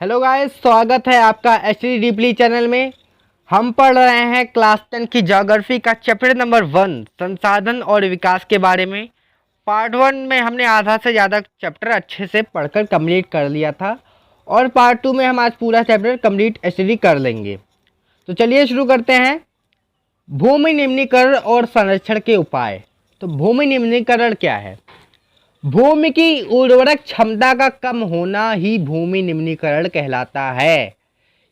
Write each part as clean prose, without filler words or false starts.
Hello guys, स्वागत है आपका एचडी डीपली चैनल में। हम पढ़ रहे हैं क्लास 10 की ज्योग्राफी का चैप्टर नंबर 1 संसाधन और विकास के बारे में। पार्ट 1 में हमने आधा से ज़्यादा चैप्टर अच्छे से पढ़कर कंप्लीट कर लिया था और पार्ट 2 में हम आज पूरा चैप्टर कंप्लीट एचडी कर लेंगे। तो चलिए शुरू करते हैं। भूमि निम्नीकरण और संरक्षण के उपाय। तो भूमि निम्नीकरण क्या है? भूमि की उर्वरक क्षमता का कम होना ही भूमि निम्नीकरण कहलाता है।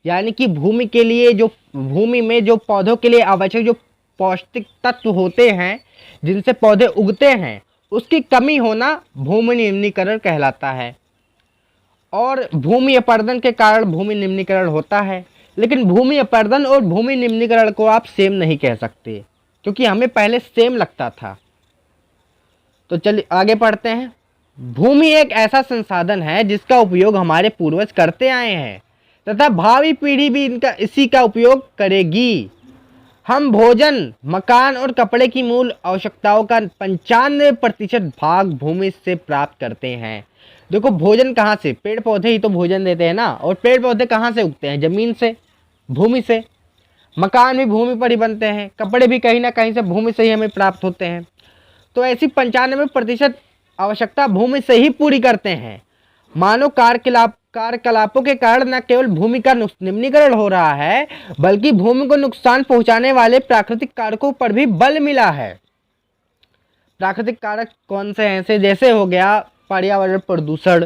यानी कि भूमि के लिए जो भूमि में जो पौधों के लिए आवश्यक जो पौष्टिक तत्व होते हैं जिनसे पौधे उगते हैं उसकी कमी होना भूमि निम्नीकरण कहलाता है। और भूमि अपरदन के कारण भूमि निम्नीकरण होता है, लेकिन भूमि अपरदन और भूमि निम्नीकरण को आप सेम नहीं कह सकते क्योंकि हमें पहले सेम लगता था। तो चलिए आगे पढ़ते हैं। भूमि एक ऐसा संसाधन है जिसका उपयोग हमारे पूर्वज करते आए हैं तथा भावी पीढ़ी भी इसी का उपयोग करेगी। हम भोजन, मकान और कपड़े की मूल आवश्यकताओं का 95% भाग भूमि से प्राप्त करते हैं। देखो, भोजन कहाँ से? पेड़ पौधे ही तो भोजन देते हैं ना। और पेड़ पौधे कहाँ से उगते हैं? जमीन से, भूमि से। मकान भी भूमि पर ही बनते हैं, कपड़े भी कहीं ना कहीं से भूमि से ही हमें प्राप्त होते हैं। तो ऐसी 95% आवश्यकता भूमि से ही पूरी करते हैं। मानव कार्यकलापों के कारण न केवल भूमि का निम्नीकरण हो रहा है बल्कि भूमि को नुकसान पहुंचाने वाले प्राकृतिक कारकों पर भी बल मिला है। प्राकृतिक कारक कौन से हैं? जैसे हो गया पर्यावरण प्रदूषण,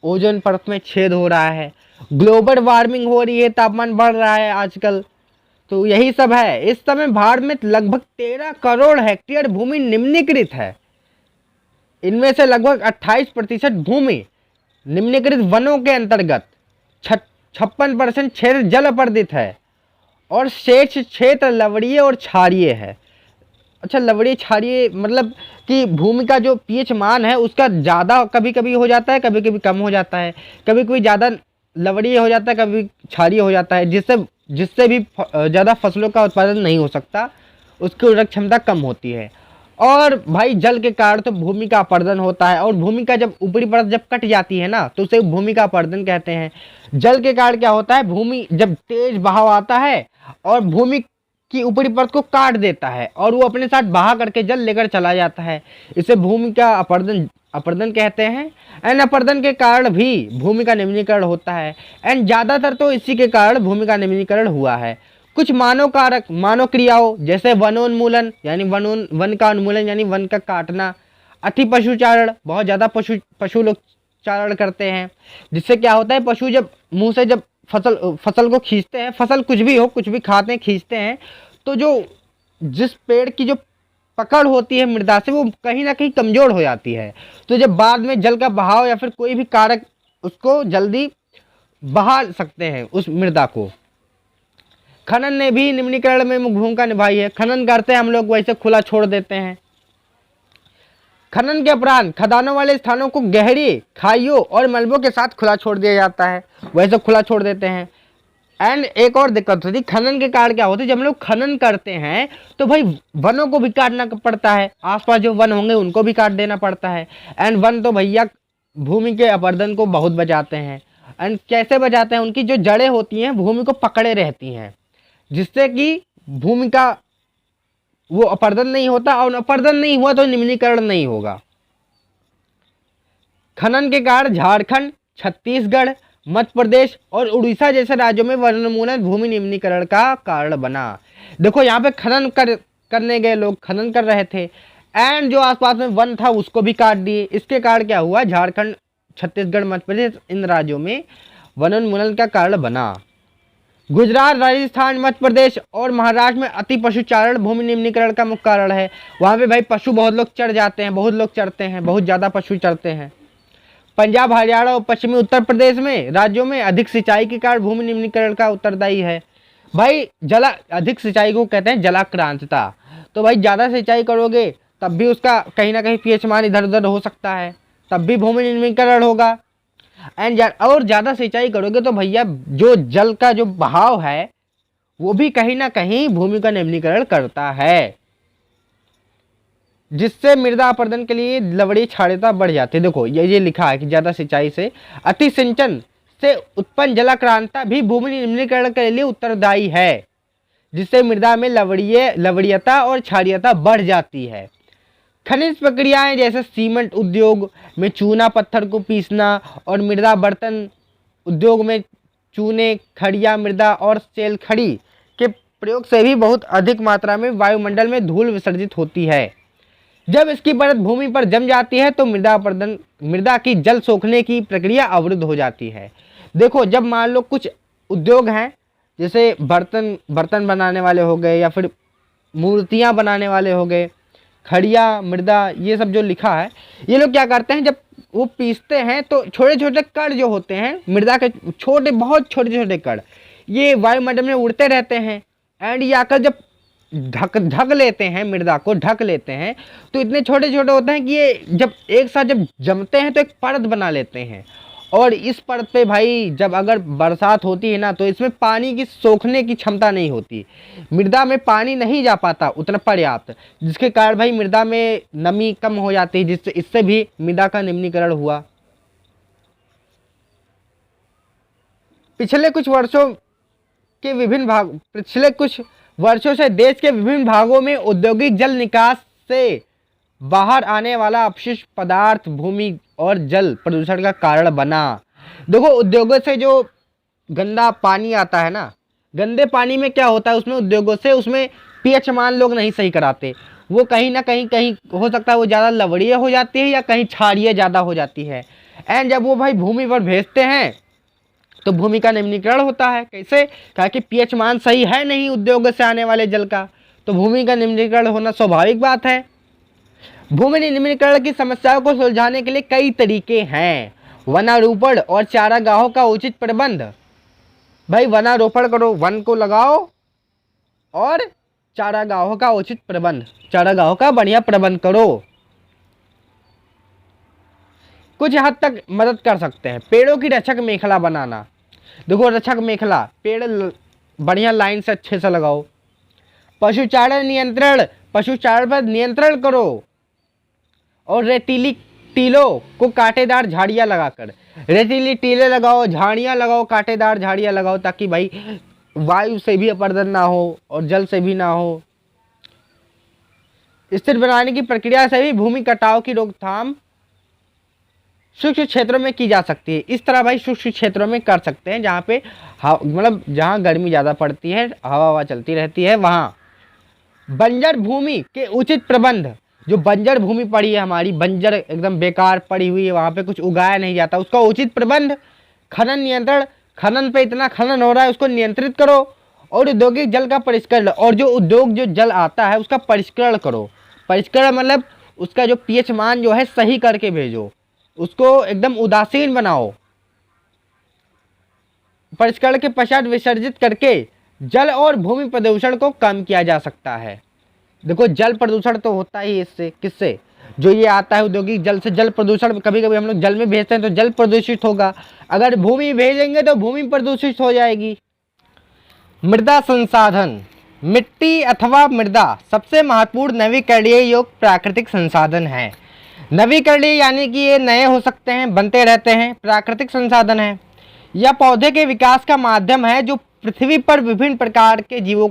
ओजोन परत में छेद हो रहा है, ग्लोबल वार्मिंग हो रही है, तापमान बढ़ रहा है आजकल। तो यही सब है। इस समय भारत में लगभग 13 करोड़ हेक्टेयर भूमि निम्नीकृत है। इनमें से लगभग 28% भूमि निम्नीकृत वनों के अंतर्गत, 56% क्षेत्र जल अपर्दित है और शेष क्षेत्र लवणीय और क्षारीय है। अच्छा, लवणीय क्षारीय मतलब कि भूमि का जो पीएच मान है उसका ज़्यादा कभी कभी हो जाता है, कभी कभी कम हो जाता है, कभी कभी ज़्यादा लवणीय हो जाता है, कभी क्षारीय हो जाता है, जिससे भी ज़्यादा फसलों का उत्पादन नहीं हो सकता, उसकी उर्वरक क्षमता कम होती है। और भाई जल के कारण तो भूमि का अपरदन होता है और भूमि का जब ऊपरी परत जब कट जाती है ना तो उसे भूमि का अपरदन कहते हैं। जल के कारण क्या होता है? भूमि जब तेज बहाव आता है और भूमि की ऊपरी परत को काट देता है और वो अपने साथ बहा करके जल लेकर चला जाता है। इसे भूमि का अपरदन कहते हैं। एंड अपरदन के कारण भी भूमि का निम्नीकरण होता है एंड ज़्यादातर तो इसी के कारण भूमि का निम्नीकरण हुआ है। कुछ मानव कारक, मानव क्रियाओं जैसे वनोन्मूलन यानी वन का उन्मूलन यानी वन का काटना, अति पशुचारण, बहुत ज़्यादा पशु लोग चारण करते हैं, जिससे क्या होता है पशु जब मुंह से जब फसल को खींचते हैं, फसल कुछ भी हो, कुछ भी खाते हैं, खींचते हैं, तो जो जिस पेड़ की जो पकड़ होती है मृदा से वो कहीं ना कहीं कमजोर हो जाती है। तो जब बाद में जल का बहाव या फिर कोई भी कारक उसको जल्दी बहा सकते हैं उस मृदा को। खनन ने भी निम्नीकरण में भूमिका निभाई है। खनन करते हैं हम लोग, वैसे खुला छोड़ देते हैं। खनन के उपरांत खदानों वाले स्थानों को गहरी खाइयों और मलबों के साथ खुला छोड़ दिया जाता है, वैसे खुला छोड़ देते हैं। एंड एक और दिक्कत होती है खनन के कारण, क्या होती है जब हम लोग खनन करते हैं तो भाई वनों को भी काटना पड़ता है, आसपास जो वन होंगे उनको भी काट देना पड़ता है। एंड वन तो भैया भूमि के अपरदन को बहुत बचाते हैं। एंड कैसे बचाते हैं? उनकी जो जड़ें होती हैं भूमि को पकड़े रहती हैं, जिससे कि भूमि का वो अपरदन नहीं होता, और अपरदन नहीं हुआ तो निम्नीकरण नहीं होगा। खनन के कारण झारखंड, छत्तीसगढ़, मध्य प्रदेश और उड़ीसा जैसे राज्यों में वनोन्मूलन भूमि निम्नीकरण का कारण बना। देखो, यहाँ पे करने गए लोग खनन कर रहे थे एंड जो आसपास में वन था उसको भी काट दिए। इसके कारण क्या हुआ? झारखंड, छत्तीसगढ़, मध्य प्रदेश इन राज्यों में वनोन्मूलन का कारण बना। गुजरात, राजस्थान, मध्य प्रदेश और महाराष्ट्र में अति पशुचारण भूमि निम्नीकरण का मुख्य कारण है। वहाँ पे भाई पशु बहुत लोग चढ़ जाते हैं, बहुत लोग चढ़ते हैं, बहुत ज़्यादा पशु चढ़ते हैं। पंजाब, हरियाणा और पश्चिमी उत्तर प्रदेश में राज्यों में अधिक सिंचाई के कारण भूमि निम्नीकरण का उत्तरदायी है। भाई अधिक सिंचाई को कहते हैं जलाक्रांतता। तो भाई ज़्यादा सिंचाई करोगे तब भी उसका कहीं ना कहीं पीएच मान इधर उधर हो सकता है, तब भी भूमि निम्नीकरण होगा। एंड और ज़्यादा सिंचाई करोगे तो भैया जो जल का जो बहाव है वो भी कहीं ना कहीं भूमि का निम्नीकरण करता है, जिससे मृदा अपरदन के लिए लवणीय क्षारीयता बढ़ जाती है। देखो ये लिखा है कि ज़्यादा सिंचाई से अति सिंचन से उत्पन्न जलाक्रांता भी भूमि निम्नीकरण के लिए उत्तरदायी है, जिससे मृदा में लवणीयता और क्षारीयता बढ़ जाती है। खनिज प्रक्रियाएं जैसे सीमेंट उद्योग में चूना पत्थर को पीसना और मृदा बर्तन उद्योग में चूने, खड़िया मृदा और सेल खड़ी के प्रयोग से भी बहुत अधिक मात्रा में वायुमंडल में धूल विसर्जित होती है। जब इसकी परत भूमि पर जम जाती है तो मृदा की जल सोखने की प्रक्रिया अवरुद्ध हो जाती है। देखो, जब मान लो कुछ उद्योग हैं, जैसे बर्तन बनाने वाले हो गए या फिर मूर्तियां बनाने वाले हो गए, खड़िया मृदा, ये सब जो लिखा है, ये लोग क्या करते हैं, जब वो पीसते हैं तो छोटे छोटे कण जो होते हैं मृदा के, बहुत छोटे छोटे कण, ये वायुमंडल में उड़ते रहते हैं। एंड ये आकर जब ढक लेते हैं, मृदा को ढक लेते हैं, तो इतने छोटे छोटे होते हैं कि ये जब एक साथ जब जमते हैं तो एक परत बना लेते हैं। और इस परत पे भाई जब अगर बरसात होती है ना, तो इसमें पानी की सोखने की क्षमता नहीं होती, मृदा में पानी नहीं जा पाता उतना पर्याप्त, जिसके कारण भाई मृदा में नमी कम हो जाती है, जिससे इससे भी मृदा का निम्नीकरण हुआ। पिछले कुछ वर्षों से देश के विभिन्न भागों में औद्योगिक जल निकास से बाहर आने वाला अपशिष्ट पदार्थ भूमि और जल प्रदूषण का कारण बना। देखो, उद्योगों से जो गंदा पानी आता है ना, गंदे पानी में क्या होता है, उसमें उद्योगों से उसमें पीएच मान लोग नहीं सही कराते, वो कहीं ना कहीं हो सकता है वो ज़्यादा लवणीय हो जाती है या कहीं क्षारीय ज़्यादा हो जाती है। एंड जब वो भाई भूमि पर भेजते हैं तो भूमि का निम्नीकरण होता है। कैसे? कहा कि पीएच मान सही है नहीं उद्योग से आने वाले जल का, तो भूमि का निम्नीकरण होना स्वाभाविक बात है। भूमि निम्नीकरण की समस्याओं को सुलझाने के लिए कई तरीके हैं। वनारोपण और चारागाहों का उचित प्रबंध। भाई वनारोपण करो, वन को लगाओ, और चारागाहों का उचित प्रबंध, चारागाहों का बढ़िया प्रबंध करो। कुछ हद तक मदद कर सकते हैं पेड़ों की रक्षक मेखला बनाना। देखो, रक्षक मेखला, पेड़ बढ़िया लाइन से अच्छे से लगाओ। पशुचारण पर नियंत्रण करो, और रेतीली टीलों को कांटेदार झाड़ियाँ लगाकर, रेतीली टीले लगाओ, झाड़ियाँ लगाओ, कांटेदार झाड़ियाँ लगाओ, ताकि भाई वायु से भी अपर्दन ना हो और जल से भी ना हो। स्थिर बनाने की प्रक्रिया से भी भूमि कटाव की रोकथाम सूक्ष्म क्षेत्रों में की जा सकती है। इस तरह भाई सूक्ष्म क्षेत्रों में कर सकते हैं, जहाँ पे मतलब जहाँ गर्मी ज़्यादा पड़ती है, हवा चलती रहती है, वहाँ। बंजर भूमि के उचित प्रबंध। जो बंजर भूमि पड़ी है हमारी, बंजर एकदम बेकार पड़ी हुई है, वहाँ पे कुछ उगाया नहीं जाता, उसका उचित प्रबंध। खनन नियंत्रण, खनन पे इतना खनन हो रहा है उसको नियंत्रित करो। और औद्योगिक जल का परिष्करण, और जो उद्योग जो जल आता है उसका परिष्करण करो। परिष्करण मतलब उसका जो पीएच मान जो है सही करके भेजो, उसको एकदम उदासीन बनाओ। परिष्करण के पश्चात विसर्जित करके जल और भूमि प्रदूषण को कम किया जा सकता है। देखो, जल प्रदूषण तो होता ही इससे, किससे? जो ये आता है औद्योगिक जल से। जल प्रदूषण कभी कभी हम लोग जल में भेजते हैं तो जल प्रदूषित होगा, अगर भूमि भेजेंगे तो भूमि प्रदूषित हो जाएगी। मृदा संसाधन। मिट्टी अथवा मृदा सबसे महत्वपूर्ण नवीकरणीय योग्य प्राकृतिक संसाधन है। नवीकरणीय यानी कि ये नए हो सकते हैं, बनते रहते हैं, प्राकृतिक संसाधन है। यह पौधे के विकास का माध्यम है जो पृथ्वी पर विभिन्न प्रकार के जीवों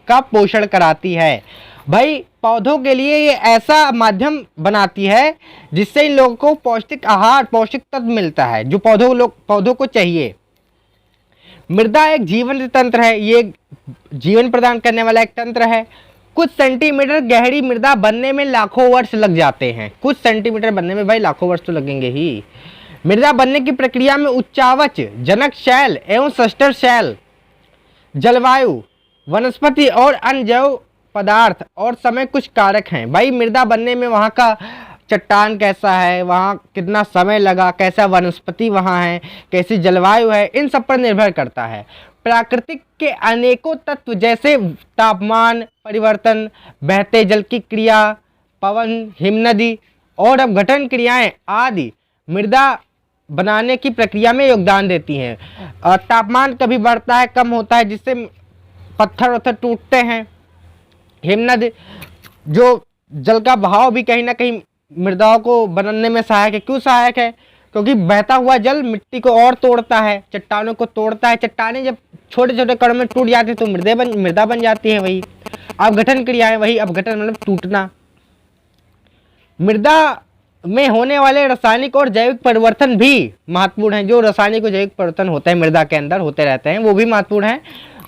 का पोषण कराती है। भाई पौधों के लिए ये ऐसा माध्यम बनाती है जिससे इन लोगों को पौष्टिक आहार, पौष्टिक तत्व मिलता है जो पौधों को चाहिए। मृदा एक जीवन तंत्र है, ये जीवन प्रदान करने वाला एक तंत्र है। कुछ सेंटीमीटर गहरी मृदा बनने में लाखों वर्ष लग जाते हैं। कुछ सेंटीमीटर बनने में भाई लाखों वर्ष तो लगेंगे ही। मृदा बनने की प्रक्रिया में उच्चावच, जनक शैल एवं सस्टर शैल, जलवायु, वनस्पति और अन्य जैव पदार्थ और समय कुछ कारक हैं। भाई मृदा बनने में वहाँ का चट्टान कैसा है, वहाँ कितना समय लगा, कैसा वनस्पति वहाँ है, कैसी जलवायु है, इन सब पर निर्भर करता है। प्राकृतिक के अनेकों तत्व जैसे तापमान परिवर्तन, बहते जल की क्रिया, पवन, हिमनदी और अपघटन क्रियाएं आदि मृदा बनाने की प्रक्रिया में योगदान देती हैं। तापमान कभी बढ़ता है, कम होता है, जिससे पत्थर टूटते हैं। हिमनद, जो जल का बहाव भी कहीं ना कहीं मृदाओं को बनने में सहायक है। क्यों सहायक है? क्योंकि बहता हुआ जल मिट्टी को और तोड़ता है, चट्टानों को तोड़ता है। चट्टानें जब छोटे छोटे कणों में टूट जाती है तो मृदा बन जाती है। वही अपघटन क्रियाएं, वही अपघटन मतलब टूटना। मृदा में होने वाले रासायनिक और जैविक परिवर्तन भी महत्वपूर्ण है। जो रासायनिक और जैविक परिवर्तन होते हैं मृदा के अंदर होते रहते हैं, वो भी महत्वपूर्ण है।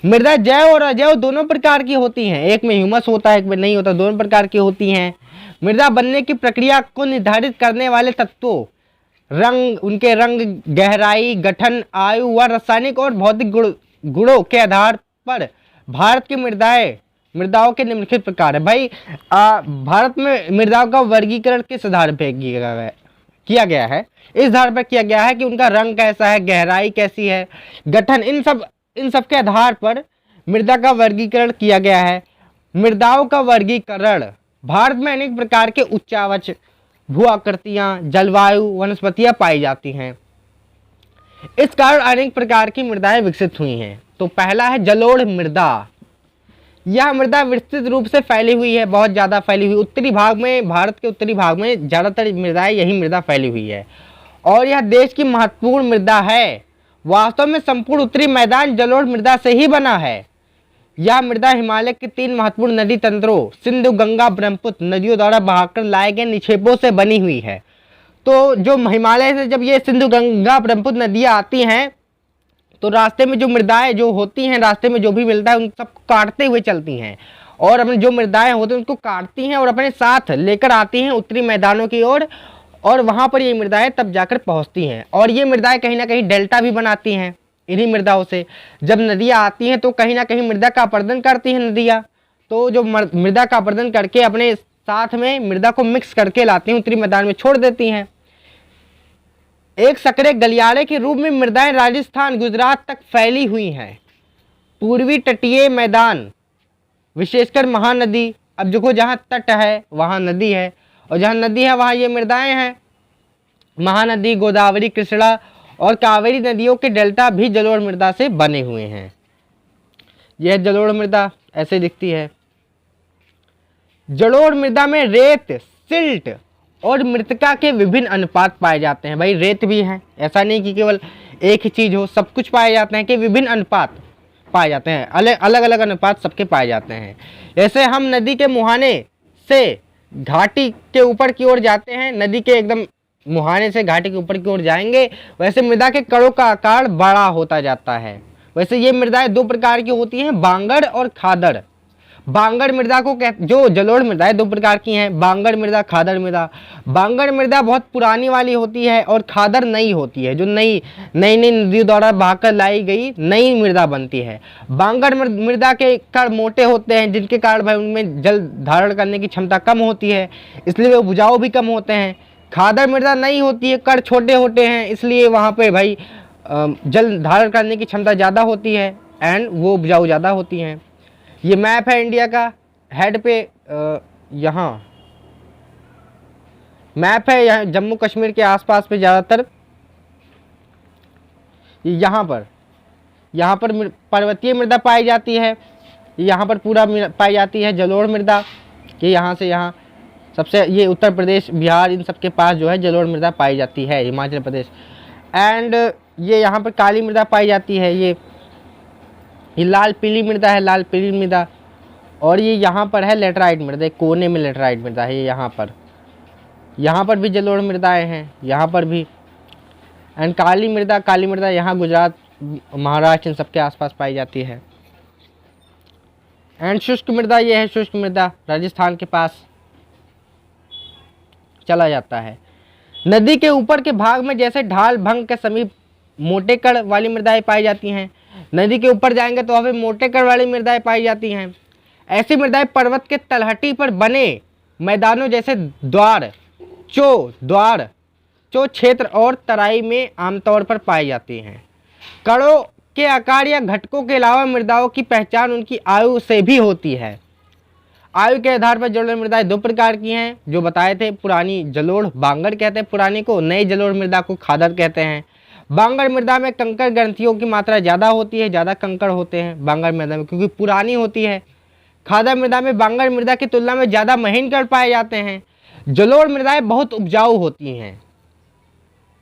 मृदा जैव और अजैव दोनों प्रकार की होती हैं, एक में ह्यूमस होता है, एक में नहीं होता, दोनों प्रकार की होती हैं। मृदा बनने की प्रक्रिया को निर्धारित करने वाले तत्वों, रंग, उनके रंग, गहराई, गठन, आयु व रासायनिक और भौतिक गुणों के आधार पर भारत की मृदाओं के निम्नलिखित प्रकार है। भाई भारत में मृदाओं का वर्गीकरण किस आधार पर किया गया है? इस आधार पर किया गया है कि उनका रंग कैसा है, गहराई कैसी है, गठन, इन सब के आधार पर मृदा का वर्गीकरण किया गया है। मृदाओं का वर्गीकरण, भारत में अनेक प्रकार के उच्चावच, भू आकृतियां, जलवायु, वनस्पतियां पाई जाती हैं। इस कारण अनेक प्रकार की मृदाएं विकसित हुई हैं। तो पहला है जलोढ़ मृदा। यह मृदा विस्तृत रूप से फैली हुई है, बहुत ज़्यादा फैली हुई। उत्तरी भाग में, भारत के उत्तरी भाग में ज़्यादातर मृदाएं, यही मृदा फैली हुई है और यह देश की महत्वपूर्ण मृदा है। वास्तव में संपूर्ण उत्तरी मैदान जलोढ़ मृदा से ही बना है। यह मृदा हिमालय के 3 महत्वपूर्ण नदी तंत्रों सिंधु, गंगा, ब्रह्मपुत्र नदियों द्वारा बहाकर लाए गए निक्षेपों से बनी हुई है। तो जो हिमालय से जब ये सिंधु, गंगा, ब्रह्मपुत्र नदियाँ आती हैं तो रास्ते में जो मृदाएं जो होती हैं, रास्ते में जो भी मिलता है उन सबको काटते हुए चलती हैं और अपने जो मृदाएं होती हैं उनको काटती हैं और अपने साथ लेकर आती हैं उत्तरी मैदानों की ओर और वहाँ पर ये मृदाएं तब जाकर पहुँचती हैं। और ये मृदाएं कहीं ना कहीं डेल्टा भी बनाती हैं इन्हीं मृदाओं से। जब नदियाँ आती हैं तो कहीं ना कहीं मृदा का अपरदन करती हैं नदियाँ, तो जो मृदा का अपरदन करके अपने साथ में मृदा को मिक्स करके लाती हैं, उत्तरी मैदान में छोड़ देती हैं। एक सकरे गलियारे के रूप में मृदाएं राजस्थान, गुजरात तक फैली हुई हैं। पूर्वी तटीय मैदान, विशेषकर महानदी, अब देखो जहाँ तट है वहाँ नदी है और जहाँ नदी है वहाँ ये मृदाएं हैं। महानदी, गोदावरी, कृष्णा और कावेरी नदियों के डेल्टा भी जलोढ़ मृदा से बने हुए हैं। यह जलोढ़ मृदा ऐसे दिखती है। जलोढ़ मृदा में रेत, सिल्ट और मृत्तिका के विभिन्न अनुपात पाए जाते हैं। भाई रेत भी है, ऐसा नहीं कि केवल एक ही चीज हो, सब कुछ पाए जाते हैं कि विभिन्न अनुपात पाए जाते हैं, अलग अलग अनुपात सबके पाए जाते हैं। जैसे हम नदी के मुहाने से घाटी के ऊपर की ओर जाते हैं, नदी के एकदम मुहाने से घाटी के ऊपर की ओर जाएंगे, वैसे मृदा के कणों का आकार बड़ा होता जाता है। वैसे ये मृदाएं 2 प्रकार की होती हैं, बांगड़ और खादड़। बांगड़ मृदा को जो जलोढ़ मृदा है 2 प्रकार की हैं, बांगड़ मृदा, खादड़ मृदा। बांगड़ मृदा बहुत पुरानी वाली होती है और खादड़ नई होती है, जो नई नदियों द्वारा बहाकर लाई गई नई मृदा बनती है। बांगड़ मृदा के कण मोटे होते हैं, जिनके कारण भाई उनमें जल धारण करने की क्षमता कम होती है, इसलिए वे उपजाऊ भी कम होते हैं। खादड़ मृदा नई होती है, कण छोटे होते हैं, इसलिए वहाँ पे भाई जल धारण करने की क्षमता ज़्यादा होती है एंड वो उपजाऊ ज़्यादा होती हैं। ये मैप है इंडिया का, हेड पे यहाँ मैप है, यहाँ जम्मू कश्मीर के आसपास पे ज़्यादातर यहाँ पर पर्वतीय मृदा पाई जाती है। यहाँ पर पूरा पाई जाती है जलोढ़ मृदा, कि यहाँ से यहाँ सबसे, ये उत्तर प्रदेश, बिहार, इन सब के पास जो है जलोढ़ मृदा पाई जाती है, हिमाचल प्रदेश। एंड ये यहाँ पर काली मृदा पाई जाती है, ये लाल पीली मृदा है, लाल पीली मृदा। और ये यहाँ पर है लेटराइट मृदा, कोने में लेटराइट मृदा है। ये यहाँ पर भी जलोढ़ मृदाएं हैं, यहाँ पर भी। एंड काली मृदा यहाँ गुजरात, महाराष्ट्र, इन सब के आसपास पाई जाती है। एंड शुष्क मृदा, ये है शुष्क मृदा, राजस्थान के पास चला जाता है। नदी के ऊपर के भाग में जैसे ढाल भंग के समीप मोटे कण वाली मृदाएं पाई जाती हैं। नदी के ऊपर जाएंगे तो वहाँ पे मोटे कण वाली मृदाएं पाई जाती हैं। ऐसी मृदाएं पर्वत के तलहटी पर बने मैदानों जैसे द्वार, चो क्षेत्र और तराई में आमतौर पर पाई जाती हैं। कणों के आकार या घटकों के अलावा मृदाओं की पहचान उनकी आयु से भी होती है। आयु के आधार पर जलोढ़ मृदाएं 2 प्रकार की हैं, जो बताए थे। पुरानी जलोढ़ बांगड़ कहते हैं पुरानी को, नई जलोढ़ मृदा को खादड़ कहते हैं। बांगड़ मृदा में कंकड़ ग्रंथियों की मात्रा ज़्यादा होती है, ज़्यादा कंकड़ होते हैं बांगड़ मृदा में, क्योंकि पुरानी होती है। खादड़ मृदा में बांगड़ मृदा की तुलना में ज़्यादा महीन कण पाए जाते हैं। जलोढ़ मृदाएं बहुत उपजाऊ होती हैं।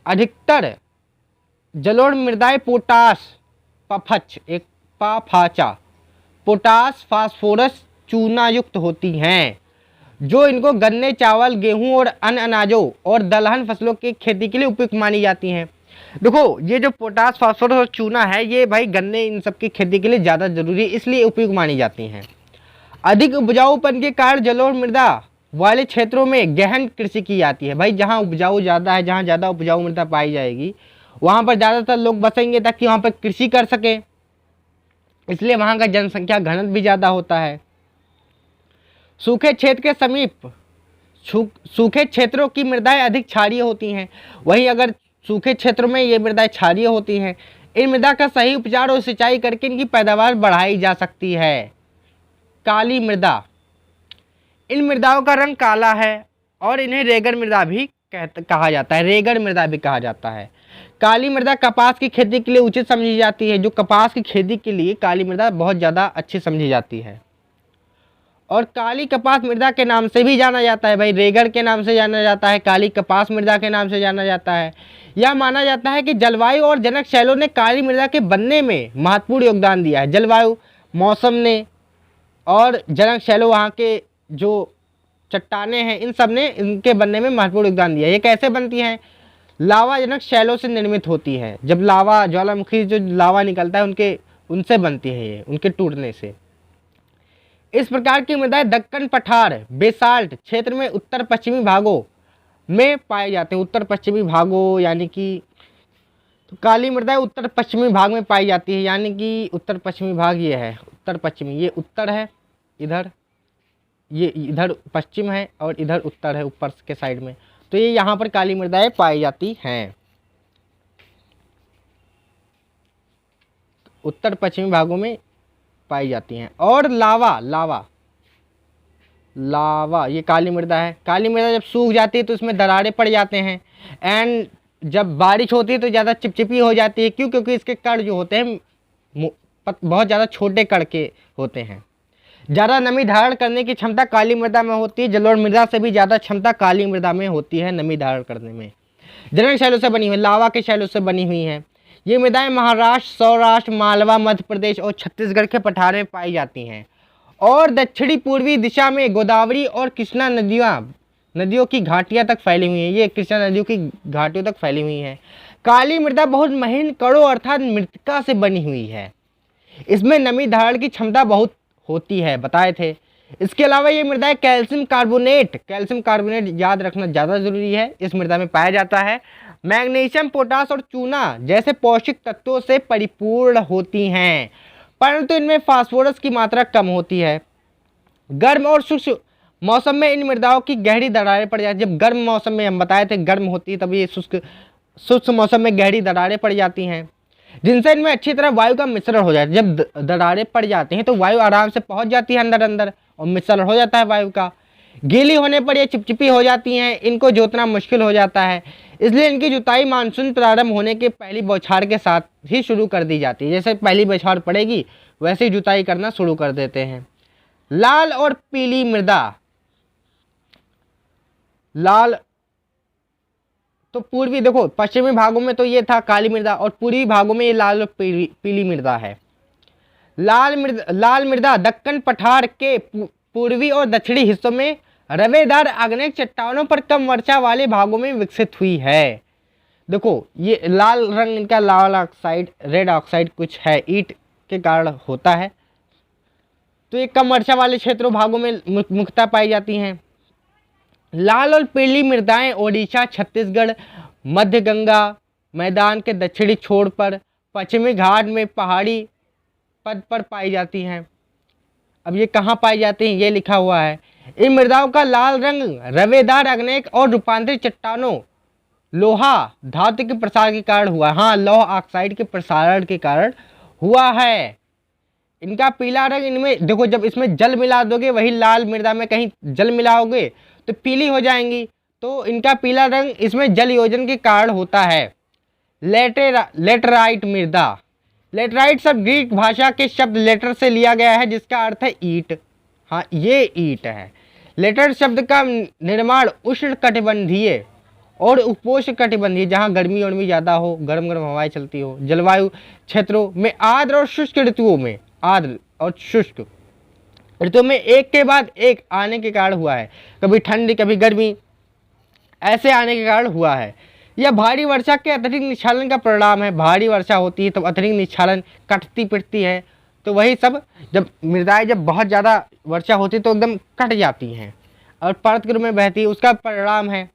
अधिकतर जलोढ़ मृदाएं पोटास पफच एक पाफाचा पोटास फास्फोरस चूना युक्त होती हैं, जो इनको गन्ने, चावल, गेहूं और अन्य अनाजों और दलहन फसलों की खेती के लिए उपयुक्त मानी जाती हैं। देखो ये जो पोटास, फास्फोरस और चूना है, ये भाई गन्ने इन सब की खेती के लिए ज़्यादा जरूरी है, इसलिए उपयुक्त मानी जाती हैं। अधिक उपजाऊपन के कारण जलोढ़ मृदा वाले क्षेत्रों में गहन कृषि की जाती है। भाई जहाँ उपजाऊ ज़्यादा है, जहाँ ज़्यादा उपजाऊ मृदा पाई जाएगी, वहाँ पर ज़्यादातर लोग बसेंगे ताकि वहाँ पर कृषि कर सकें, इसलिए वहाँ का जनसंख्या घनत्व भी ज़्यादा होता है। सूखे क्षेत्र के समीप सूखे क्षेत्रों की मृदाएं अधिक क्षारीय होती हैं। वहीं अगर सूखे क्षेत्रों में ये मृदाएं क्षारीय होती हैं, इन मृदा का सही उपचार और सिंचाई करके इनकी पैदावार बढ़ाई जा सकती है। काली मृदा, इन मृदाओं का रंग काला है और इन्हें रेगड़ मृदा भी कहा जाता है, रेगड़ मृदा भी कहा जाता है। काली मृदा कपास की खेती के लिए उचित समझी जाती है। जो कपास की खेती के लिए काली मृदा बहुत ज़्यादा अच्छी समझी जाती है और काली कपास मृदा के नाम से भी जाना जाता है। भाई रेगड़ के नाम से जाना जाता है, काली कपास मृदा के नाम से जाना जाता है। यह माना जाता है कि जलवायु और जनक शैलों ने काली मृदा के बनने में महत्वपूर्ण योगदान दिया है। जलवायु, मौसम ने और जनक शैलों, वहाँ के जो चट्टाने हैं, इन सब ने इनके बनने में महत्वपूर्ण योगदान दिया है। ये कैसे बनती हैं? लावा जनक शैलों से निर्मित होती है। जब लावा, ज्वालामुखी जो लावा निकलता है उनसे बनती है ये, उनके टूटने से। इस प्रकार की मृदाएं दक्कन पठार, बेसाल्ट क्षेत्र में उत्तर पश्चिमी भागों में पाए जाते हैं। उत्तर पश्चिमी भागों यानी कि तो काली मृदाएं उत्तर पश्चिमी भाग में पाई जाती है, यानी कि उत्तर पश्चिमी भाग ये है, उत्तर पश्चिमी, ये उत्तर है, इधर ये इधर पश्चिम है और इधर उत्तर है ऊपर के साइड में। तो ये यहाँ पर काली मृदाएं पाई जाती हैं। उत्तर पश्चिमी भागों में पाई जाती हैं। और लावा, लावा लावा ये काली मृदा है। काली मृदा जब सूख जाती है तो उसमें दरारें पड़ जाते हैं एंड जब बारिश होती है तो ज़्यादा चिपचिपी हो जाती है। क्यों? क्योंकि इसके कण जो होते हैं बहुत ज़्यादा छोटे कण के होते हैं। ज़्यादा नमी धारण करने की क्षमता काली मृदा में होती है। जलोढ़ मृदा से भी ज़्यादा क्षमता काली मृदा में होती है नमी धारण करने में। जनक शैलों से बनी हुई, लावा के शैलों से बनी हुई हैं। ये मृदाएं महाराष्ट्र, सौराष्ट्र, मालवा, मध्य प्रदेश और छत्तीसगढ़ के पठार में पाई जाती हैं और दक्षिणी पूर्वी दिशा में गोदावरी और कृष्णा नदियों की घाटियां तक फैली हुई हैं। ये कृष्णा नदियों की घाटियों तक फैली हुई हैं। काली मृदा बहुत महीन कणों अर्थात मृत्तिका से बनी हुई है। इसमें नमी धारण की क्षमता बहुत होती है, बताए थे। इसके अलावा ये मृदाएं कैल्शियम कार्बोनेट याद रखना ज़्यादा जरूरी है, इस मृदा में पाया जाता है। मैग्नीशियम, पोटास और चूना जैसे पौष्टिक तत्वों से परिपूर्ण होती हैं, परंतु इनमें फास्फोरस की मात्रा कम होती है। गर्म और शुष्क मौसम में इन मृदाओं की गहरी दरारें पड़ जाती हैं। जब गर्म मौसम में, हम बताए थे गर्म होती है, तब ये शुष्क मौसम में गहरी दरारें पड़ जाती हैं, जिनसे इनमें अच्छी तरह वायु का मिश्रण हो जाता है। जब दरारें पड़ जाती हैं तो वायु आराम से पहुंच जाती है अंदर और मिश्रण हो जाता है वायु का। गीली होने पर ये चिपचिपी हो जाती हैं, इनको जोतना मुश्किल हो जाता है, इसलिए इनकी जुताई मानसून प्रारंभ होने के पहली बौछार के साथ ही शुरू कर दी जाती है। जैसे पहली बौछार पड़ेगी वैसे ही जुताई करना शुरू कर देते हैं। लाल और पीली मृदा, लाल तो पूर्वी, देखो पश्चिमी भागों में तो ये था काली मृदा और पूर्वी भागों में ये लाल और पीली मृदा है। लाल मृदा दक्कन पठार के पूर्वी और दक्षिणी हिस्सों में रवेदार आग्नेय चट्टानों पर कम वर्षा वाले भागों में विकसित हुई है। देखो ये लाल रंग इनका लाल ऑक्साइड, रेड ऑक्साइड कुछ है, ईंट के कारण होता है। तो ये कम वर्षा वाले क्षेत्रों भागों में मुख्यतः पाई जाती हैं। लाल और पीली मृदाएं ओडिशा, छत्तीसगढ़, मध्य गंगा मैदान के दक्षिणी छोर पर, पश्चिमी घाट में पहाड़ी पद पर पाई जाती हैं। अब ये कहाँ पाई जाती हैं ये लिखा हुआ है। इन मृदाओं का लाल रंग रवेदार अग्नेय और रूपांतरित चट्टानों लोहा धातु के प्रसार के कारण हुआ। हाँ, लौह ऑक्साइड के प्रसारण के कारण हुआ है। इनका पीला रंग, इनमें देखो जब इसमें जल मिला दोगे, वही लाल मृदा में कहीं जल मिलाओगे तो पीली हो जाएंगी, तो इनका पीला रंग इसमें जल योजन के कारण होता है। लेटराइट मृदा, लेटराइट शब्द ग्रीक भाषा के शब्द लेटर से लिया गया है जिसका अर्थ है ईंट। हाँ, ये ईंट है। लेटर शब्द का निर्माण उष्णकटिबंधीय और उपोष्णकटिबंधीय जहाँ गर्मी उर्मी ज़्यादा हो, गर्म गर्म हवाएं चलती हो। जलवायु क्षेत्रों में आर्द्र और शुष्क ऋतुओं में, आर्द्र और शुष्क ऋतुओं में एक के बाद एक आने के कारण हुआ है। कभी ठंड कभी गर्मी ऐसे आने के कारण हुआ है। यह भारी वर्षा के अत्यधिक निक्षालन का परिणाम है। भारी वर्षा होती है तो अत्यधिक निक्षालन, कटती पिटती है, तो वही सब जब मृदाएं जब बहुत ज़्यादा वर्षा होती है तो एकदम कट जाती हैं और परत के रूप में बहती है, उसका परिणाम है।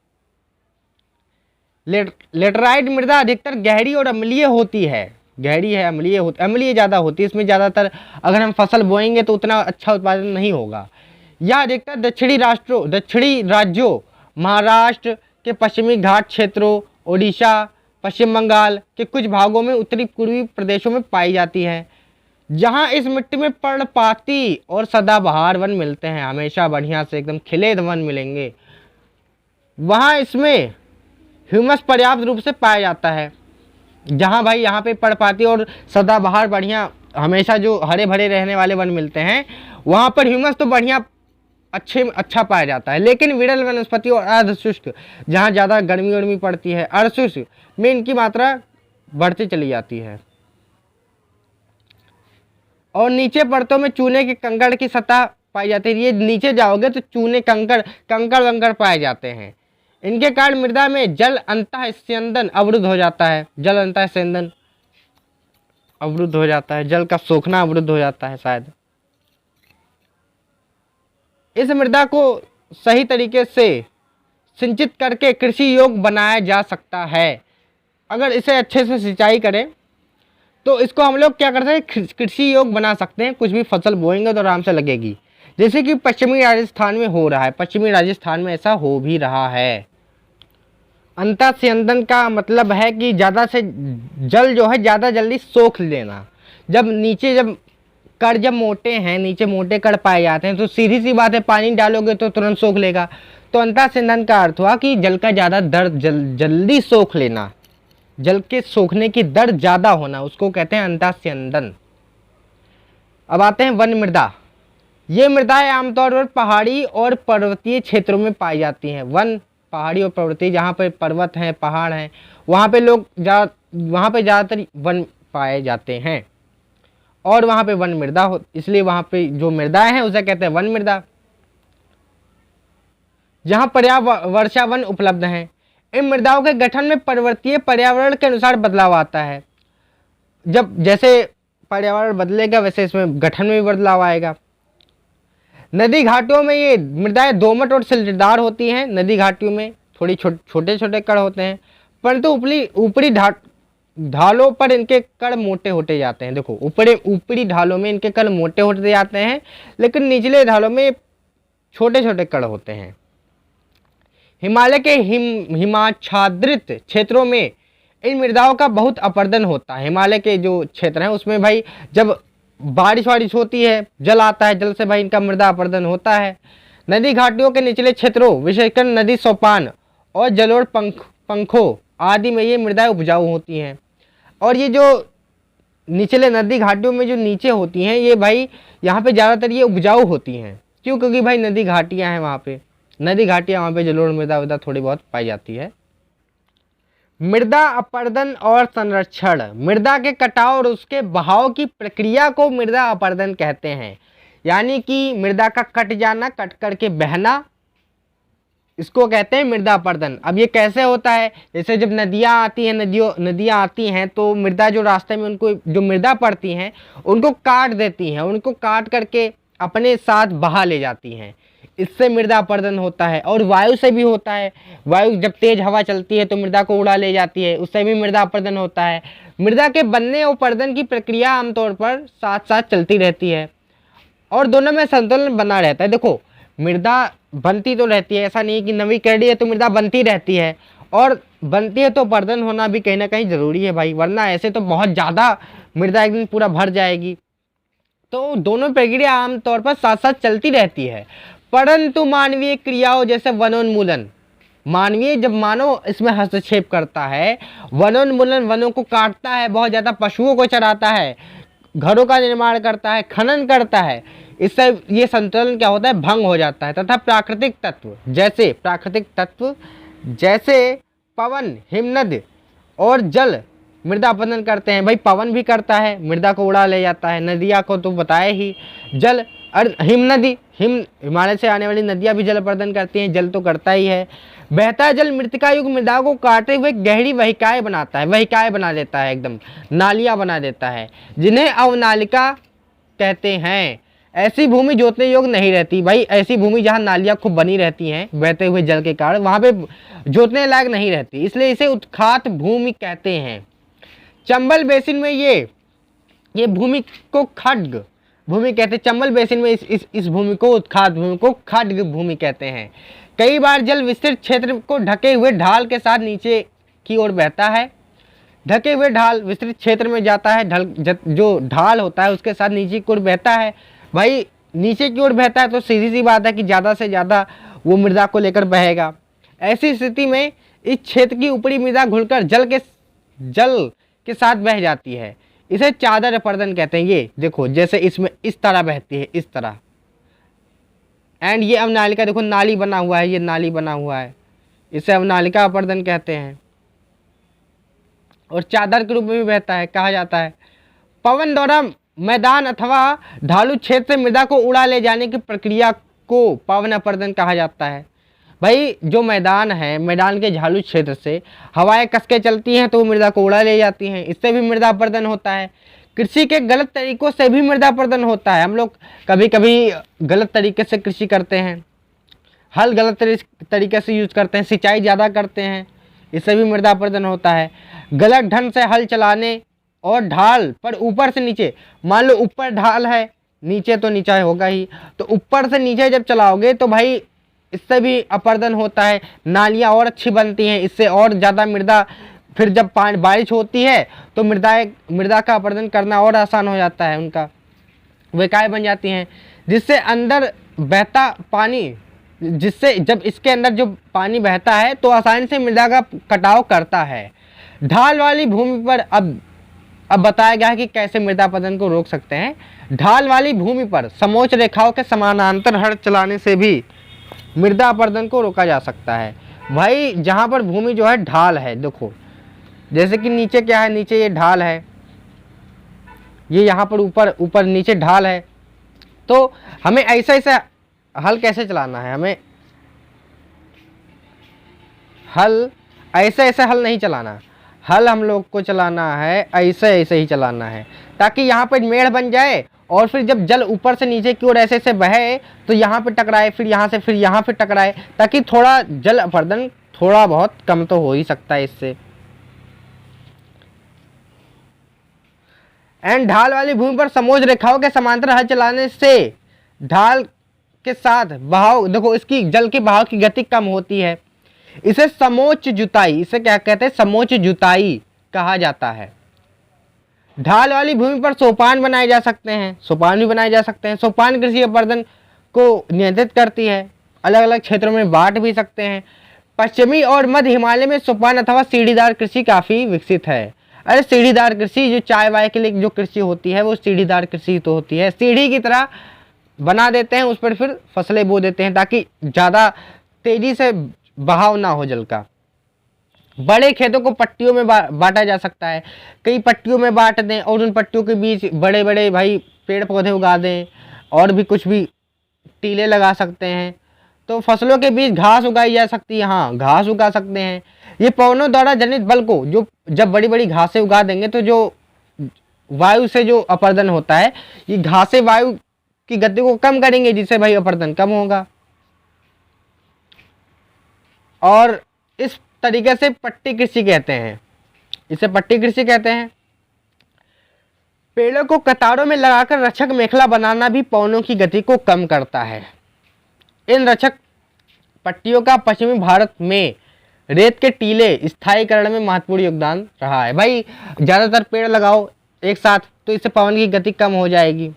लेटराइट मृदा अधिकतर गहरी और अम्लीय होती है। गहरी है, अम्लीय ज़्यादा होती है। इसमें ज़्यादातर अगर हम फसल बोएंगे तो उतना अच्छा उत्पादन नहीं होगा। यह अधिकतर दक्षिणी राज्यों, महाराष्ट्र के पश्चिमी घाट क्षेत्रों, ओडिशा, पश्चिम बंगाल के कुछ भागों में, उत्तरी पूर्वी प्रदेशों में पाई जाती है। जहाँ इस मिट्टी में पर्णपाती और सदाबहार वन मिलते हैं, हमेशा बढ़िया से एकदम खिले वन मिलेंगे, वहाँ इसमें ह्यूमस पर्याप्त रूप से पाया जाता है। जहाँ भाई यहाँ पे पर्णपाती और सदाबहार बढ़िया हमेशा जो हरे भरे रहने वाले वन मिलते हैं, वहाँ पर ह्यूमस तो बढ़िया अच्छा पाया जाता है। लेकिन विरल वनस्पति और अर्धशुष्क जहाँ ज़्यादा गर्मी वर्मी पड़ती है, अर्धशुष्क में इनकी मात्रा बढ़ती चली जाती है। और नीचे परतों में चूने के कंकड़ की सतह पाई जाती है। ये नीचे जाओगे तो चूने कंकड़ वंकड़ पाए जाते हैं। इनके कारण मृदा में जल अंतःस्यंदन अवरुद्ध हो जाता है। जल अंतःस्यंदन अवरुद्ध हो जाता है, जल का सोखना अवरुद्ध हो जाता है शायद। इस मृदा को सही तरीके से सिंचित करके कृषि योग्य बनाया जा सकता है। अगर इसे अच्छे से सिंचाई करें तो इसको हम लोग क्या करते हैं, कृषि योग्य बना सकते हैं। कुछ भी फसल बोएंगे तो आराम से लगेगी, जैसे कि पश्चिमी राजस्थान में हो रहा है। पश्चिमी राजस्थान में ऐसा हो भी रहा है। अंतःस्यंदन का मतलब है कि ज़्यादा से जल जो है ज़्यादा जल्दी सोख लेना। जब कण जब मोटे हैं, नीचे मोटे कण पाए जाते हैं, तो सीधी सी बात है पानी डालोगे तो तुरंत सोख लेगा। तो अंतःस्यंदन का अर्थ हुआ कि जल का ज़्यादा दर जल्दी सोख लेना, जल के सोखने की दर ज़्यादा होना, उसको कहते हैं अंतःस्यंदन। अब आते हैं वन मृदा। ये मृदाएं आमतौर पर पहाड़ी और पर्वतीय क्षेत्रों में पाई जाती हैं। वन पहाड़ी और पर्वतीय, जहाँ पर पर्वत हैं, पहाड़ हैं, वहाँ पे वहाँ पे ज़्यादातर वन पाए जाते हैं और वहाँ पे वन मृदा हो, इसलिए वहाँ पे जो मृदाएं हैं उसे कहते हैं वन मृदा। जहाँ पर्याप्त वर्षा वन उपलब्ध हैं। इन मृदाओं के गठन में पर्वतीय पर्यावरण के अनुसार बदलाव आता है। जब जैसे पर्यावरण बदलेगा वैसे इसमें गठन में भी बदलाव आएगा। नदी घाटियों में ये मृदाएं दोमट और सिलदार होती हैं। नदी घाटियों में थोड़ी छोटे छोटे कण होते हैं, परंतु ऊपरी ढालों पर इनके कण मोटे होते जाते हैं। देखो ऊपरी ढालों में इनके कण मोटे होते जाते हैं, लेकिन निचले ढालों में छोटे छोटे कण होते हैं। हिमालय के हिमाच्छादित क्षेत्रों में इन मृदाओं का बहुत अपर्दन होता है। हिमालय के जो क्षेत्र हैं उसमें भाई जब बारिश होती है, जल आता है, जल से भाई इनका मृदा अपर्दन होता है। नदी घाटियों के निचले क्षेत्रों, विशेषकर नदी सोपान और जलोढ़ पंखों आदि में ये मृदाएं उपजाऊ होती हैं। और ये जो निचले नदी घाटियों में जो नीचे होती हैं, ये भाई यहाँ पे ज़्यादातर ये उपजाऊ होती हैं। क्यों? क्योंकि भाई नदी घाटियाँ हैं, वहाँ पे नदी घाटियाँ, वहाँ पे जलोढ़ मृदा थोड़ी बहुत पाई जाती है। मृदा अपर्दन और संरक्षण। मृदा के कटाव और उसके बहाव की प्रक्रिया को मृदा अपर्दन कहते हैं। यानी कि मृदा का कट जाना, कट करके बहना, इसको कहते हैं मृदा अपर्दन। अब ये कैसे होता है? जैसे जब नदियाँ आती हैं, नदियाँ आती हैं तो मृदा जो रास्ते में उनको जो मृदा पड़ती हैं उनको काट देती हैं, उनको काट करके अपने साथ बहा ले जाती हैं। इससे मृदा अपर्दन होता है। और वायु से भी होता है। वायु जब तेज हवा चलती है तो मृदा को उड़ा ले जाती है, उससे भी मृदा अपर्दन होता है। मृदा के बनने और अपर्दन की प्रक्रिया आमतौर पर साथ साथ चलती रहती है और दोनों में संतुलन बना रहता है। देखो मृदा बनती तो रहती है, ऐसा नहीं कि नवीकरणीय है तो मृदा बनती रहती है, और बनती है तो अपर्दन होना भी कहीं ना कहीं ज़रूरी है भाई, वरना ऐसे तो बहुत ज़्यादा मृदा एक दिन पूरा भर जाएगी। तो दोनों प्रक्रिया आमतौर पर साथ साथ चलती रहती है। परंतु मानवीय क्रियाओं जैसे वनोन्मूलन, जब मानव इसमें हस्तक्षेप करता है, वनोन्मूलन, वनों को काटता है, बहुत ज़्यादा पशुओं को चराता है, घरों का निर्माण करता है, खनन करता है, इससे ये संतुलन क्या होता है? भंग हो जाता है। तथा प्राकृतिक तत्व जैसे पवन, हिमनद और जल मृदा अपरदन करते हैं। भाई पवन भी करता है, मृदा को उड़ा ले जाता है, नदिया को तो बताया ही, जल और हिमनदी, हिमालय से आने वाली नदियाँ भी जल अपरदन करती हैं, जल तो करता ही है। बहता जल मृतिका युक्त मृदा को काटते हुए गहरी वहिकाएं बनाता है, वहिकाएं बना देता है, एकदम नालियाँ बना देता है, जिन्हें अवनालिका कहते हैं। ऐसी भूमि जोतने योग्य नहीं रहती। भाई ऐसी भूमि जहाँ नालियाँ खूब बनी रहती हैं बहते हुए जल के कारण, वहाँ पे जोतने लायक नहीं रहती, इसलिए इसे उत्खात भूमि कहते हैं। चंबल बेसिन में ये भूमि को खड्ग भूमि कहते हैं। चंबल बेसिन में इस भूमि को, उत्खात भूमि को खड्ग भूमि कहते हैं। कई बार जल विस्तृत क्षेत्र को ढके हुए ढाल के साथ नीचे की ओर बहता है। ढके हुए ढाल विस्तृत क्षेत्र में जाता है, जो ढाल होता है उसके साथ नीचे की ओर बहता है। भाई नीचे की ओर बहता है तो सीधी सी बात है कि ज़्यादा से ज़्यादा वो मृदा को लेकर बहेगा। ऐसी स्थिति में इस क्षेत्र की ऊपरी मृदा घुलकर जल के साथ बह जाती है। इसे चादर अपरदन कहते हैं। ये देखो जैसे इसमें इस तरह बहती है, इस तरह, एंड ये अवनालिका, देखो नाली बना हुआ है, ये नाली बना हुआ है, इसे अवनालिका अपरदन कहते हैं और चादर के रूप में भी बहता है, कहा जाता है। पवन द्वारा मैदान अथवा ढालू क्षेत्र से मृदा को उड़ा ले जाने की प्रक्रिया को पवन अपरदन कहा जाता है। भाई जो मैदान है, मैदान के ढालू क्षेत्र से हवाएं कसके चलती हैं तो वो मृदा को उड़ा ले जाती हैं, इससे भी मृदा अपरदन होता है। कृषि के गलत तरीकों से भी मृदा अपरदन होता है। हम लोग कभी कभी गलत तरीके से कृषि करते हैं, हल गलत तरीके से यूज करते हैं, सिंचाई ज़्यादा करते हैं, इससे भी मृदा अपरदन होता है। गलत ढंग से हल चलाने और ढाल पर ऊपर से नीचे, मान लो ऊपर ढाल है, नीचे तो नीचा होगा ही, तो ऊपर से नीचे जब चलाओगे तो भाई इससे भी अपरदन होता है। नालियाँ और अच्छी बनती हैं, इससे और ज़्यादा मृदा, फिर जब बारिश होती है तो मृदा का अपरदन करना और आसान हो जाता है, उनका वहिकाएं बन जाती हैं, जिससे अंदर बहता पानी, जिससे जब इसके अंदर जो पानी बहता है तो आसानी से मृदा का कटाव करता है। ढाल वाली भूमि पर अब बताया गया है कि कैसे मृदा अपरदन को रोक सकते हैं। ढाल वाली भूमि पर समोच्च रेखाओं के समानांतर हल चलाने से भी मृदा अपरदन को रोका जा सकता है। भाई जहाँ पर भूमि जो है ढाल है, देखो जैसे कि नीचे क्या है, नीचे ये ढाल है, ये यहाँ पर ऊपर नीचे ढाल है, तो हमें ऐसा हल कैसे चलाना है, हमें हल ऐसे हल नहीं चलाना, हल हम लोग को चलाना है ऐसे ही चलाना है, ताकि यहाँ पर मेड़ बन जाए और फिर जब जल ऊपर से नीचे की ओर ऐसे बहे तो यहाँ पे टकराए, फिर यहाँ से फिर यहाँ पे टकराए, ताकि थोड़ा जल अपरदन थोड़ा बहुत कम तो हो ही सकता है इससे। एंड ढाल वाली भूमि पर समोच्च रेखाओं के समांतर हल चलाने से ढाल के साथ बहाव, देखो इसकी जल के बहाव की गति कम होती है। इसे समोच्च जुताई, इसे क्या कहते हैं, समोच्च जुताई कहा जाता है। ढाल वाली भूमि पर सोपान बनाए जा सकते हैं, सोपान भी बनाए जा सकते हैं। सोपान कृषि अपरदन को नियंत्रित करती है, अलग अलग क्षेत्रों में बांट भी सकते हैं। पश्चिमी और मध्य हिमालय में सोपान अथवा सीढ़ीदार कृषि काफ़ी विकसित है। अरे सीढ़ीदार कृषि, जो चाय वाय के लिए जो कृषि होती है वो सीढ़ीदार कृषि तो होती है, सीढ़ी की तरह बना देते हैं, उस पर फिर फसलें बो देते हैं ताकि ज़्यादा तेज़ी से बहाव ना हो जल का। बड़े खेतों को पट्टियों में बांटा जा सकता है, कई पट्टियों में बांट दें और उन पट्टियों के बीच बड़े बड़े भाई पेड़ पौधे उगा दें और भी कुछ भी टीले लगा सकते हैं, तो फसलों के बीच घास उगाई जा सकती है। हाँ, घास उगा सकते हैं। ये पवनों द्वारा जनित बल को, जो जब बड़ी बड़ी घासें उगा देंगे तो जो वायु से जो अपरदन होता है, ये घासें वायु की गति को कम करेंगे, जिससे भाई अपरदन कम होगा। और इस तरीके से पट्टी कृषि कहते हैं, इसे पट्टी कृषि कहते हैं। पेड़ों को कतारों में लगाकर रक्षक मेखला बनाना भी पवनों की गति को कम करता है। इन रक्षक पट्टियों का पश्चिमी भारत में रेत के टीले स्थायीकरण में महत्वपूर्ण योगदान रहा है। भाई ज़्यादातर पेड़ लगाओ एक साथ, तो इससे पवन की गति कम हो जाएगी।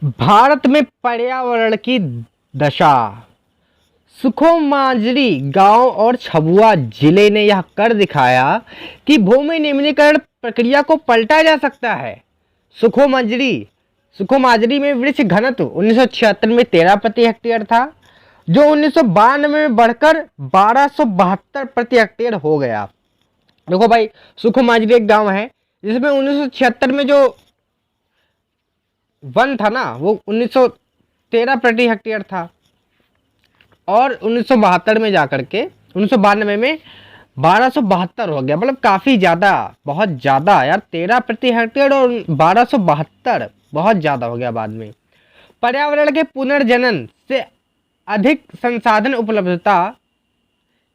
भारत में पर्यावरण की दशा, सुखोमांजरी गांव और छबुआ जिले ने यह कर दिखाया कि भूमि निम्नीकरण प्रक्रिया को पलटा जा सकता है। सुखोमांजरी में वृक्ष घनत्व 1976 में 13 प्रति हेक्टेयर था, जो 1992 में बढ़कर 1272 प्रति हेक्टेयर हो गया। देखो भाई, सुखो मांजरी एक गांव है जिसमें 1976 में जो वन था ना वो 1913 प्रति हेक्टेयर था, और 1972 में जाकर के 1992 में 1272 हो गया। मतलब काफ़ी ज़्यादा, बहुत ज़्यादा यार, 13 प्रति हेक्टेयर और 1272 बहुत ज़्यादा हो गया बाद में। पर्यावरण के पुनर्जनन से अधिक संसाधन उपलब्धता,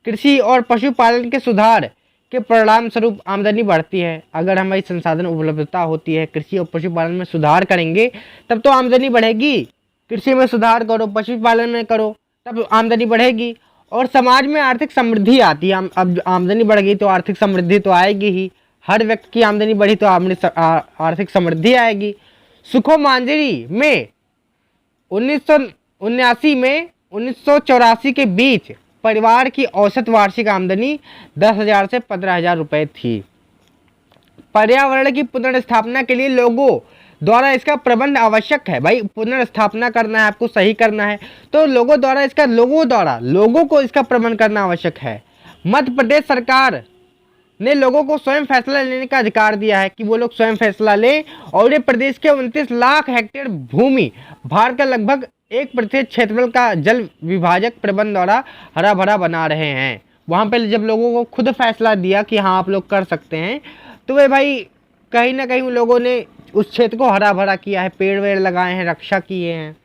कृषि और पशुपालन के सुधार के परिणाम स्वरूप आमदनी बढ़ती है। अगर हमारी संसाधन उपलब्धता होती है, कृषि और पशुपालन में सुधार करेंगे तब तो आमदनी बढ़ेगी। कृषि में सुधार करो, पशुपालन में करो, तब आमदनी बढ़ेगी और समाज में आर्थिक समृद्धि आती है। अब आमदनी बढ़ गई तो आर्थिक समृद्धि तो आएगी ही। हर व्यक्ति की आमदनी बढ़ी तो आर्थिक समृद्धि आएगी। सुखो मांजरी में 1979 में 1984 के बीच परिवार की औसत वार्षिक आमदनी 10,000 से 15,000 रुपये थी। पर्यावरण की पुनर्स्थापना के लिए लोगों द्वारा इसका प्रबंध आवश्यक है। भाई, पुनर्स्थापना करना है, आपको सही करना है तो लोगों को इसका प्रबंध करना आवश्यक है। मध्य प्रदेश सरकार ने लोगों को स्वयं फैसला लेने का अधिकार दिया है कि वो लोग स्वयं फैसला लें, और ये प्रदेश के 29 लाख हेक्टेयर भूमि भारत का लगभग 1% क्षेत्रफल का जल विभाजक प्रबंध द्वारा हरा भरा बना रहे हैं। वहाँ पे जब लोगों को खुद फैसला दिया कि हाँ आप लोग कर सकते हैं, तो वे भाई कहीं ना कहीं उन लोगों ने उस क्षेत्र को हरा भरा किया है, पेड़ वेड़ लगाए हैं, रक्षा किए हैं।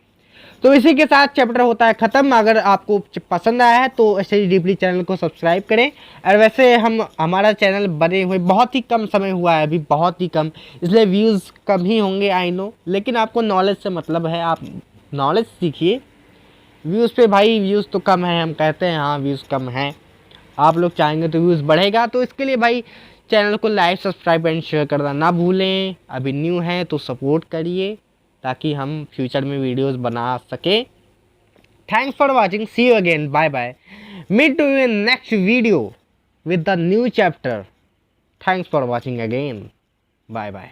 तो इसी के साथ चैप्टर होता है ख़त्म। अगर आपको पसंद आया है तो ऐसे डीपली चैनल को सब्सक्राइब करें। और वैसे हमारा चैनल बने हुए बहुत ही कम समय हुआ है, अभी बहुत ही कम, इसलिए व्यूज़ कम ही होंगे, आई नो, लेकिन आपको नॉलेज से मतलब है, आप नॉलेज सीखिए। व्यूज़ पे भाई व्यूज़ तो कम है, हम कहते हैं हाँ व्यूज़ कम हैं, आप लोग चाहेंगे तो व्यूज़ बढ़ेगा। तो इसके लिए भाई चैनल को लाइक, सब्सक्राइब एंड शेयर करना ना भूलें। अभी न्यू हैं तो सपोर्ट करिए ताकि हम फ्यूचर में वीडियोस बना सके। Thanks for watching, see you again, bye bye, meet to you in next video with the new chapter. Thanks for watching again, bye bye.